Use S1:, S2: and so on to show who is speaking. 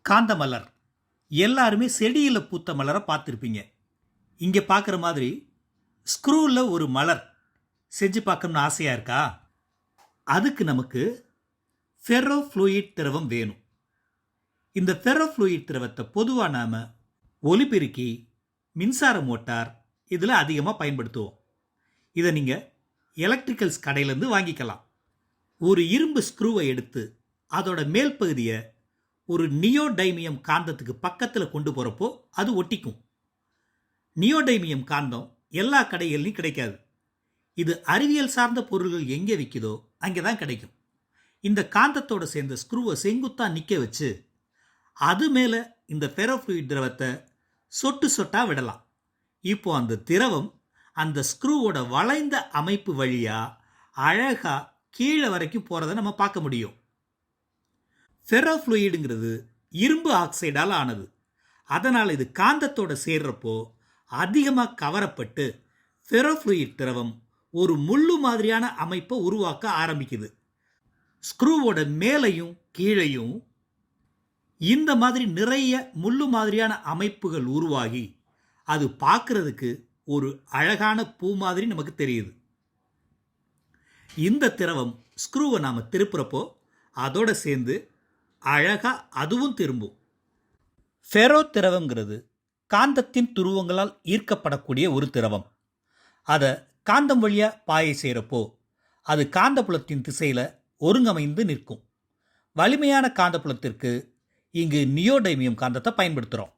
S1: காந்த மலர் எல்லாருமே செடியில் பூத்த மலரை பார்த்துருப்பீங்க. இங்கே பார்க்குற மாதிரி ஸ்க்ரூவில் ஒரு மலர் செஞ்சு பார்க்கணும்னு ஆசையாக இருக்கா? அதுக்கு நமக்கு ஃபெரோஃப்ளூயிட் திரவம் வேணும். இந்த ஃபெரோஃப்ளூயிட் திரவத்தை பொதுவாக நாம் ஒலிபெருக்கி, மின்சார மோட்டார் இதில் அதிகமாக பயன்படுத்துவோம். இதை நீங்கள் எலக்ட்ரிக்கல்ஸ் கடையிலேருந்து வாங்கிக்கலாம். ஒரு இரும்பு ஸ்க்ரூவை எடுத்து அதோட மேல் பகுதியை ஒரு நியோடைமியம் காந்தத்துக்கு பக்கத்தில் கொண்டு போகிறப்போ அது ஒட்டிக்கும். நியோடைமியம் காந்தம் எல்லா கடைகள்லையும் கிடைக்காது. இது அறிவியல் சார்ந்த பொருள்கள் எங்கே விற்கிதோ அங்கே தான் கிடைக்கும். இந்த காந்தத்தோடு சேர்ந்த ஸ்க்ரூவை செங்குத்தாக நிற்க வச்சு அது மேலே இந்த ஃபெரோஃப்ளூயிட் திரவத்தை சொட்டு சொட்டாக விடலாம். இப்போ அந்த திரவம் அந்த ஸ்க்ரூவோட வளைந்த அமைப்பு வழியாக அழகாக கீழே வரைக்கும் போகிறத நம்ம பார்க்க முடியும். ஃபெரோஃப்ளூயிடுங்கிறது இரும்பு ஆக்சைடால் ஆனது. அதனால் இது காந்தத்தோடு சேர்றப்போ அதிகமாக கவரப்பட்டு ஃபெரோஃப்ளூயிட் திரவம் ஒரு முள்ளு மாதிரியான அமைப்பை உருவாக்க ஆரம்பிக்குது. ஸ்க்ரூவோட மேலையும் கீழையும் இந்த மாதிரி நிறைய முள்ளு மாதிரியான அமைப்புகள் உருவாகி அது பார்க்கறதுக்கு ஒரு அழகான பூ மாதிரி நமக்கு தெரியுது. இந்த திரவம் ஸ்க்ரூவை நாம் திருப்புறப்போ அதோட சேர்ந்து அழகா அதுவும் திரும்பும். ஃபெரோ திரவங்கிறது காந்தத்தின் துருவங்களால் ஈர்க்கப்படக்கூடிய ஒரு திரவம். அதை காந்தம் வழியாக பாய செய்கிறப்போ அது காந்தப்புலத்தின் திசையில் ஒருங்கமைந்து நிற்கும். வலிமையான காந்தப்புலத்திற்கு இங்கு நியோடைமியம் காந்தத்தை பயன்படுத்துகிறோம்.